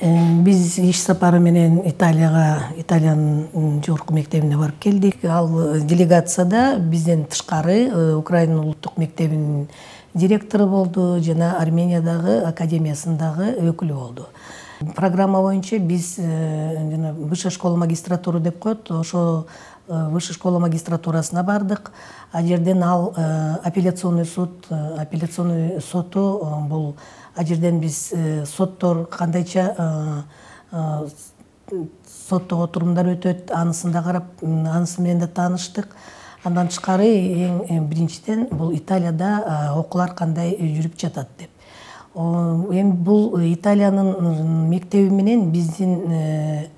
Биз иш сапары менен Италиянын жогорку мектебине барып келдик. Ал делегацияда бизден тышкары Украина улуттук мектебинин директору болду жана Армениядагы академиясындагы өкүлү болду. Программа боюнча биз высшая школа магистратуры деп коет, ошо высшая школа магистратурасына бардык. А жерден ал апелляционный соту бул а жерден биз соттор кандайча соттогу отурумдар өтөт, анысын да карап, анысы менен да тааныштык. Андан тышкары эң биринчиден бул Италияда окуулар кандай жүрүп жатат деп. Эми бул Италиянын мектеби менен биздин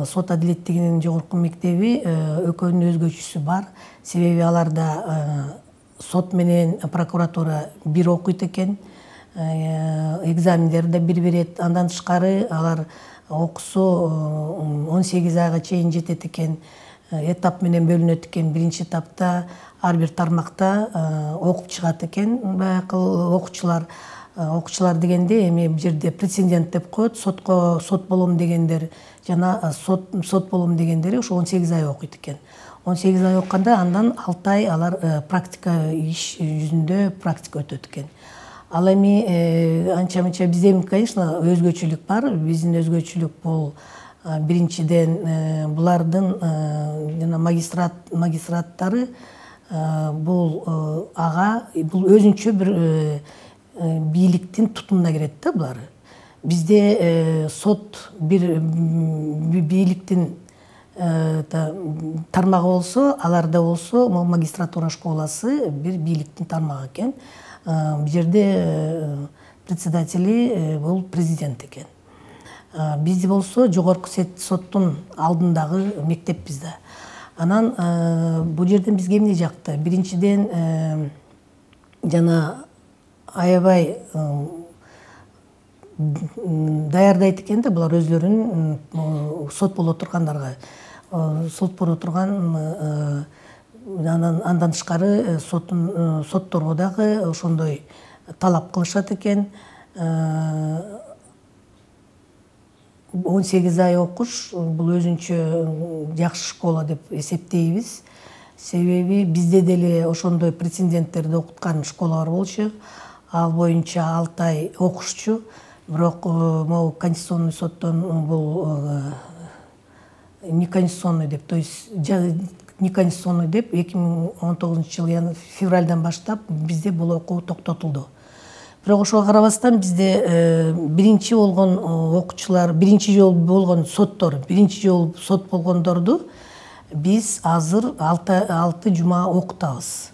сот адилеттигинин жогорку мектеби экөөнүн өзгөчүсү бар. Себеби аларда сот менен прокуратура бир окуйт экен, экзамендерди да бир берет. Андан тышкары алар окуусу 18 айга чейин жетет экен, этап менен бөлүнөт экен. Биринчи этапта ар бир тармакта окуп чыгат экен баягы окуучулар дегенде эми бул жерде прецедент деп коет, сот болом дегендер жана сот болом дегендери ошо 18 ай окуйт экен. 18 ай окуганда андан 6 ай алар практика иш жүзүндө практика өтөт экен. Ал эми анча-мынча бизде эми, конечно, өзгөчөлүк бар. Биздин өзгөчөлүк бул биринчиден булардын жана магистраттары бул өзүнчө бир бийликтин тутумуна кирет да булар. Бизде сот бир бийликтин тармагы болсо, аларда болсо магистратура школасы бир бийликтин тармагы экен. Бул жерде председатели бул президент экен. Бизде болсо жогорку соттун алдындагы мектеп бизде. Анан бул жерден бизге эмне жакты? Биринчиден жана аябай даярдайт экен да булар өзлөрүн сот боло тургандарга. Сот боло турган андан тышкары сотторго дагы ошондой талап кылышат экен. 18 ай окуш бул өзүнчө жакшы школа деп эсептейбиз. Себеби бизде деле ошондой претенденттерди окуткан школалар болчу. Ал боюнча 6 ай окушчу. Бирок могу конституционный соттон бул неконституционный деп, то есть неконституционный деп 2019-жылы февралдан баштап бизде бул окуу токтотулду. Бирок ошого карабастан бизде биринчи болгон окуучулар, биринчи жолу болгон биринчи жолу сот болгондорду биз азыр 6 жума окутабыз.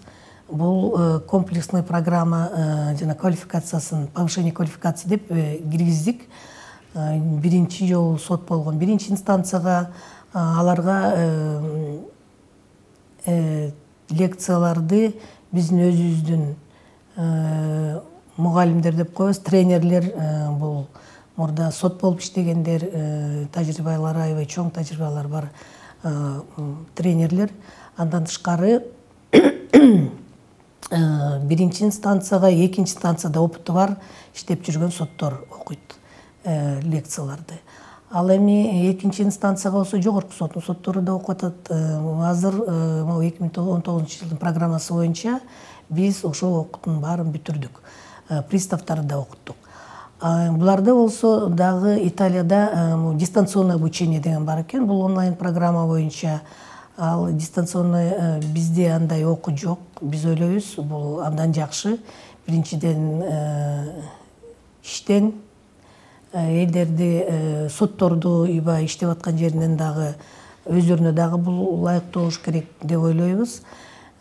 Бул комплексный программа жана квалификациясын, повышение квалификации деп киргиздик. Биринчи жолу сот болгон, биринчи инстанцияга аларга лекцияларды биздин өзүбүздүн мугалимдер деп коебуз, тренерлер, бул мурда сот болуп иштегендер, тажрыйбалары аябай чоң тажрыйбалары бар тренерлер. Андан тышкары биринчи инстанцияга, экинчи инстанцияда опыту бар иштеп жүргөн соттор окуйт лекцияларды. Ал эми экинчи инстанцияга болсо жогорку соттору да окуп атат. Азыр 2019-жылдын программасы боюнча биз ошол окуттун баарын бүтүрдүк. Приставтарды да окуттук. Буларда болсо дагы Италияда дистанционное обучение деген бар экен. Бул онлайн программа боюнча. Ал дистанционный бизде андай окуу жок. Биз ойлойбуз, бул андан жакшы. Биринчиден иштен элдерди, сотторду иштеп аткан жеринен дагы өздөрүнө дагы бул ылайыктуу болуш керек деп ойлойбуз.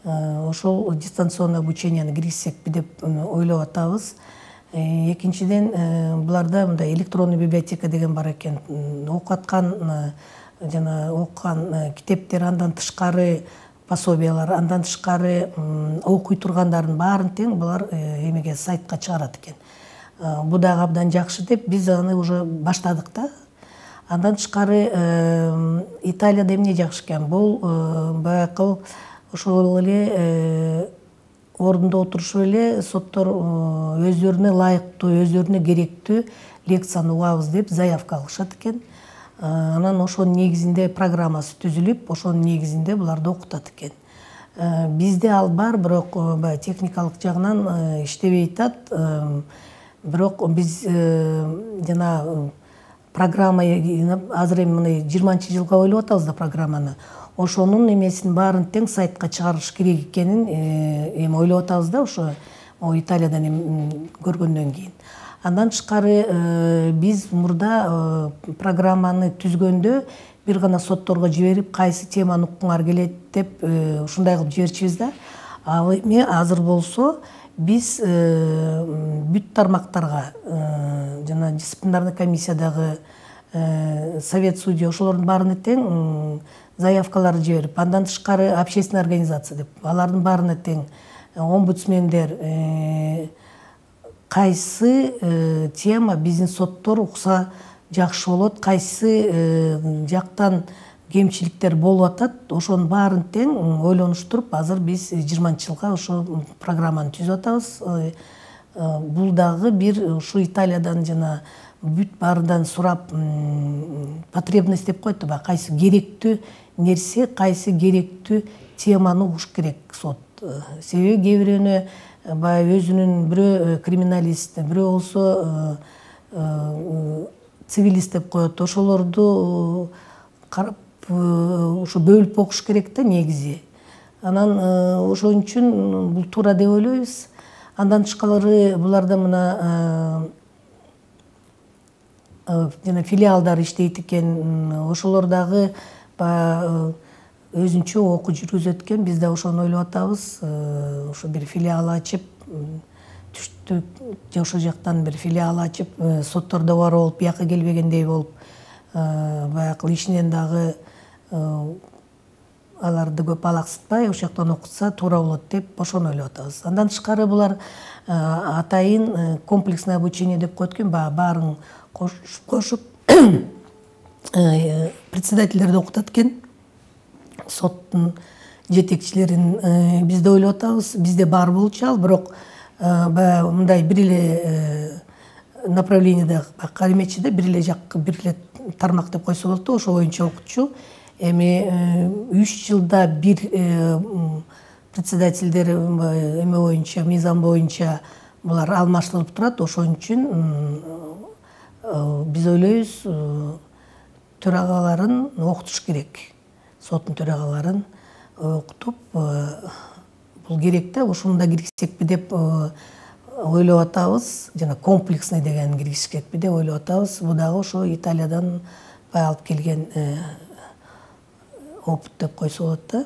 Ошол дистанционный обученияны киргизсекпи деп ойлоп атабыз. Экинчиден буларда мындай электронный библиотека деген бар экен. Окуп аткан жана окуган китептер, андан тышкары пособиялар, андан тышкары окуй тургандардын баарын тең булар эмеге сайтка чыгарат экен. Бу дагы абдан жакшы деп биз аны уже баштадык да. Андан тышкары Италияда эмне жакшы экен? Бул баягы ошол эле ордунда отурушуп эле соттор өздөрүнө ылайыктуу, өздөрүнө керектүү лекцияны угабыз деп заявка алышат экен. Анан ошонун негизинде программасы түзүлүп, ошонун негизинде буларды окутат экен. Бизде ал бар, бирок техникалык жагынан иштебей атат. Бирок биз жана программа азыр эми мына 20-жылга ойлоп атабыз да программаны. Ошонун эмесин баарын тең сайтка чыгарыш керек экенин эми ойлоп атабыз да, ошо Италиядан көргөндөн кийин. Андан тышкары биз мурда программаны түзгөндө бир гана сотторго жиберип, кайсы теманы уккуңар келет деп ушундай кылып жиберчүбүз да. Ал эми азыр болсо биз бүт тармактарга жана дисциплинарный комиссиядагы совет судья ошолордун баарына тең заявкаларды жиберип, андан тышкары общественная организация деп, алардын баарына тең омбудсмендер кайсы тема биздин соттор укса жакшы болот, кайсы жактан кемчиликтер болуп атат, ошонун баарын тең ойлонуштуруп, азыр биз 20-жылга ошо программаны түзүп атабыз. Бул дагы бир ушу Италиядан жана бүт баарынан сурап, потребность деп коет да, кайсы керектүү нерсе, кайсы керектүү теманы угуш керек сот. Себеби кээ бирөөнө баягы өзүнүн бирөө криминалист, бирөө болсо цивилист деп коет. Ошолорду карап ошо бөлүп окуш керек да негизи. Анан ошон үчүн бул туура деп ойлойбуз. Андан тышкары буларда мына жана филиалдар иштейт экен. Ошолор дагы өзүнчө окуу жүргүзөт экен. Биз да ошону ойлоп атабыз. Ошо бир филиал ачып, түштүк же ошо жактан бир филиал ачып, соттордо бар болуп, бияка келбегендей болуп, баягы ишинен дагы аларды көп алаксытпай, ошол жактан окутса туура болот деп ошону ойлоп атабыз. Андан тышкары булар атайын комплексное обучение деп коет экен, баарын кошуп председательдерди окутат экен, соттун жетекчилерин. Бизде ойлоп атабыз, бизде бар болчу ал, бирок мындай бир эле направлениеде кармечиде бир эле жак, бир эле тармак деп койсо болот да, ошо боюнча окутчу. Эми 3 жылда бир председательдер эме боюнча, мыйзам боюнча булар алмаштырылып турат. Ошон үчүн биз ойлойбуз, төрагаларын окутуш керек. Соттун төрагаларын окутуп, бул керек да, ошону да киргизсекпи деп ойлоп атабыз. Жана комплексный деген киргизсекпи деп ойлоп атабыз. Бул дагы ошо Италиядан алып келген опыт деп койсо болот да.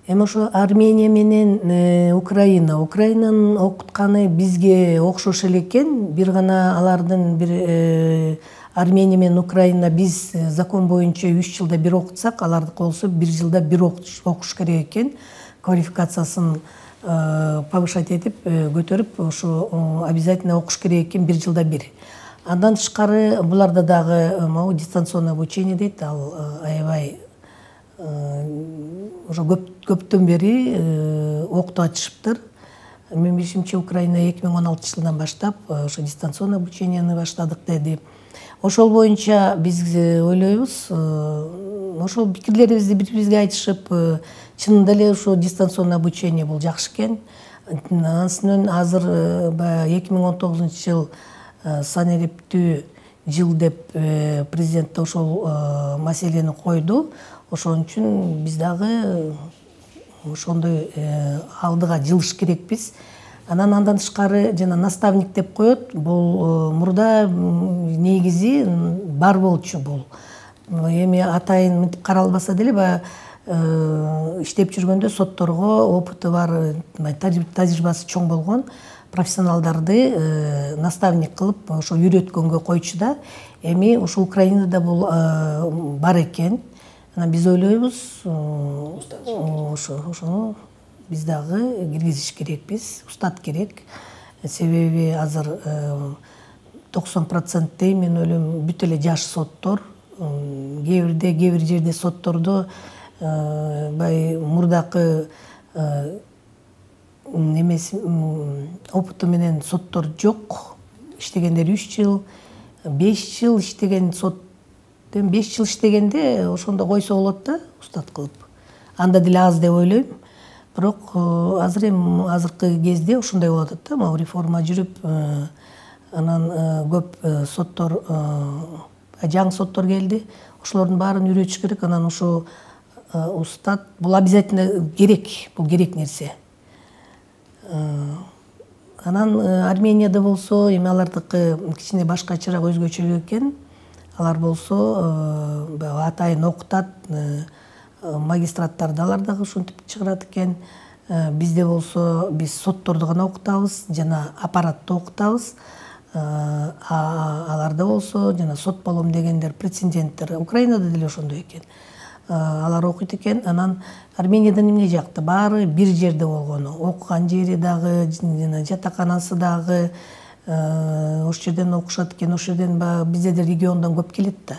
Эми ошо Армения менен Украинанын окутканы бизге окшош эле экен. Бир гана алардын бир Армения менен Украина биз закон боюнча 3 жылда бир окутсак, алардыкы болсо 1 жылда бир окуш керек экен. Квалификациясын повышать этип, көтөрүп, ошо обязательно окуш керек экен 1 жылда бир. Андан тышкары буларда дагы могу дистанционное обучение дейт, ал аябай уже көптөн бери окутуп атышыптыр. Мен билишимче Украина 2016 жылдан баштап ошо дистанционное обучениени баштадык деди. Ошол боюнча биз ойлойбуз, ошол пикирлерибизди бири-бирибизге айтышып, чынында эле ошо дистанционное обучение бул жакшы экен. Анын азыр 2019 жыл санариптүү жыл деп президент ошол маселени койду. Ошон үчүн биз дагы ошондой алдыга жылыш керекпиз. Андан тышкары жана наставник деп коет. Бул мурда негизи бар болчу бул. Эми атайын мынтип каралбаса деле, иштеп жүргөндө сотторго опыты бар, тажрыйбасы чоң болгон профессионалдарды наставник кылып ошо үйрөткөнгө койчу да. Эми ошо Украинада бул бар экен. Анан биз ойлойбуз, ошону биз дагы киргизиш керекпиз, устат керек. Себеби азыр 90% дейм, мен ойлойм бүт эле жаш соттор, кээ бир жерде соттордо мурдакы немеси опыту менен соттор жок, иштегендер 3 жыл, 5 жыл иштеген соттен 5 жыл иштегенде ошондо койсо болот да, устат кылып. Анда деле аз деп ойлойм. Бирок азыркы кезде ошондой болуп атат да, могу реформа жүрүп, анан көп соттор, жаңы соттор келди. Ошолордун баарын үйрөтүш керек. Анан ошо устат бул обязательно керек, бул керек нерсе. Анан Арменияда болсо, эми алардыкы кичине башкачараак, өзгөчө экен. Алар болсо атайын окутат, магистраттарды алар дагы ушинтип чыгарат экен. Бизде болсо биз сотторду гана окутабыз, жана аппаратты окутабыз. Аларда болсо жана сот болом дегендер, прецеденттер. Украинада деле ошондой экен. Алар окуйт экен. Анан Армениядан эмне жакты? Баары бир жерде болгону. Окуган жери дагы, жатаканасы дагы ошол жерден окушат экен. Ошол жерден бизде де региондон көп келет да.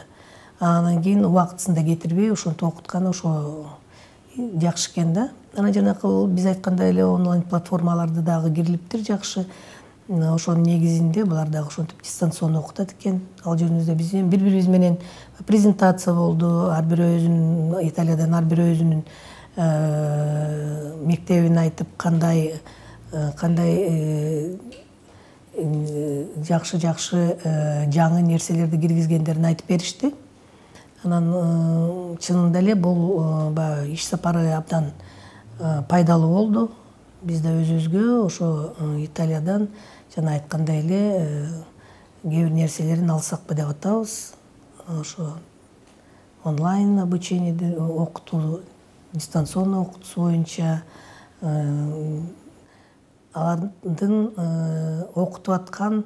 Анан кийин убактысында кетирбей ошентип окутканы ошо жакшы экен да. Анан жанакы биз айткандай эле онлайн платформаларды дагы кирилиптир жакшы. Ошонун негизинде булар дагы ошентип дистанционно окутат экен. Ал жерибизде биз бири-бирибиз менен презентация болду. Ар бирөөбүзүнүн Италиядан ар бирөөбүзүнүн мектебин айтып, кандай жакшы жаңы нерселерди киргизгендерин айтып беришти. Анан чынында эле бул иш сапары абдан пайдалуу болду. Бизде өзүбүзгө ошо Италиядан жана айткандай эле кээ бир нерселерин алсакпы деп атабыз. Ошо онлайн обучениеди, окутуу, дистанционно окутуу боюнча алардын окутуп аткан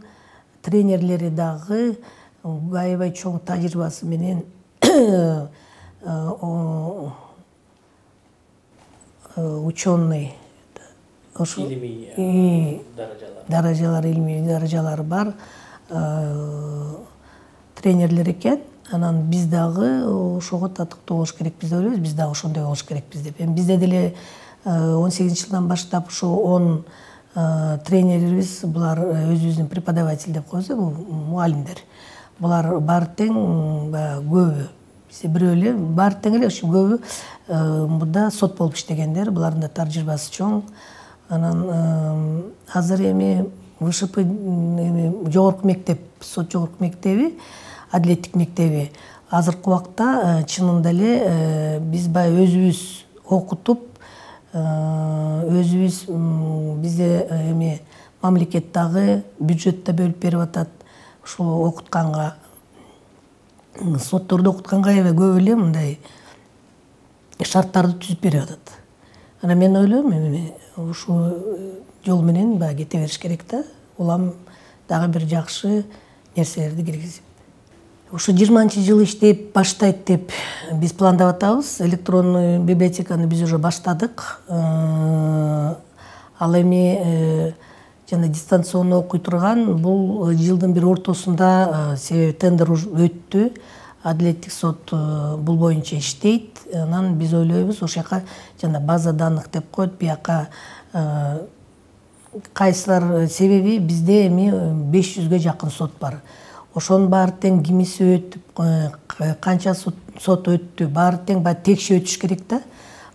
тренерлери дагы аябай чоң тажрыйбасы менен ученый, илимий даражалары, илимий даражалары бар тренерлер экен. Анан биз дагы ошого татыктуу болуш керекпиз деп ойлойбуз. Биз дагы ошондой болуш керекпиз деп. Эми бизде деле 18-жылдан баштап ошо 10 тренерибиз, булар өзүбүздүн преподаватель деп коебуз, бул мугалимдер. Булар баары тең көбү. Бизде бирөө эле, баары тең эле көбү мында сот болуп иштегендер. Булардын да тажрыйбасы чоң. Анан азыр эми ВШП жогорку мектеп, сот жогорку мектеби, адилеттик мектеби азыркы убакта чынында эле биз баягы өзүбүз окутуп, өзүбүз бизде эми мамлекет дагы бюджетте бөлүп берип атат. Ушул окутканга, сотторду окутканга аябай көп эле мындай шарттарды түзүп берип атат. Анан мен ойлойм, эми ушул жол менен баягы кете бериш керек да. Улам дагы бир жакшы нерселерди киргизип. Ушу 20-жыл иштеп баштайт деп биз пландап атабыз. Электронный библиотеканы биз уже баштадык. Ал эми жана дистанционно окуй турган бул жылдын бир ортосунда себеби тендер өттү. Адилеттик сот бул боюнча иштейт. Анан биз ойлойбуз, ошол жака жана база данных деп коет, бияка кайсылар себеби бизде эми 500ге жакын сот бар. Ошонун баары тең кимиси өтүп, канча сот өттү, баары тең текши өтүш керек да.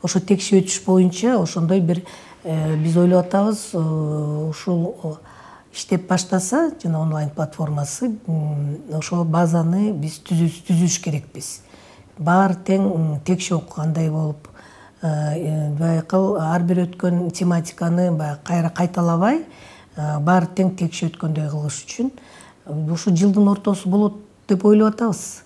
Ошо текши өтүш боюнча ошондой бир биз ойлоп атабыз, ушул иштеп баштаса, жана онлайн платформасы, ошол базаны биз түзүш керекпиз. Баары тең текши окугандай болуп, байкыл ар бир өткөн тематиканы кайра кайталабай, баары тең текши өткөндөй кылыш үчүн ушу жылдын ортосу болот деп ойлоп атабыз.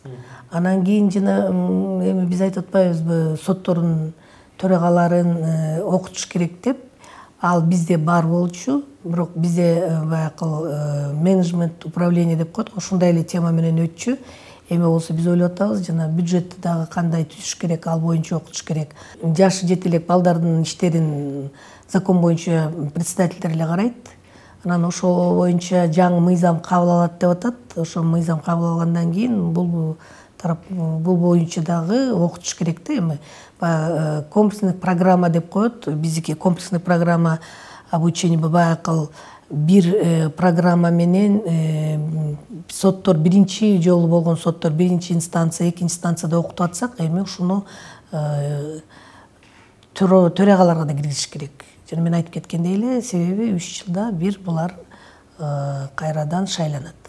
Анан кийин жана эми биз айтып атпайбызбы, соттордун төрагаларын окутуш керек деп. Ал бизде бар болчу, бирок бизде байкыл менеджмент управление деп коет, ушундай эле тема менен өтчү. Эми болсо биз ойлоп атабыз, жана бюджетти дагы кандай түзүш керек, ал боюнча окутуш керек. Жашы жете элек балдардын иштерин закон боюнча председательдер эле карайт. Анан ошол боюнча жаңы мыйзам кабыл алат деп атат. Ошол мыйзам кабыл алгандан кийин бул боюнча дагы окутуш керек да. Эми комплексный программа деп коет. Биздики комплексный программа обучения байкыл бир программа менен соттор биринчи жолу болгон соттор биринчи инстанция, экинчи инстанцияда окутуп атсак, эми ушуну төрагаларга да киргизиш керек. Жана мен айтып кеткендей эле, себеби 3 жылда бир булар кайрадан шайланат.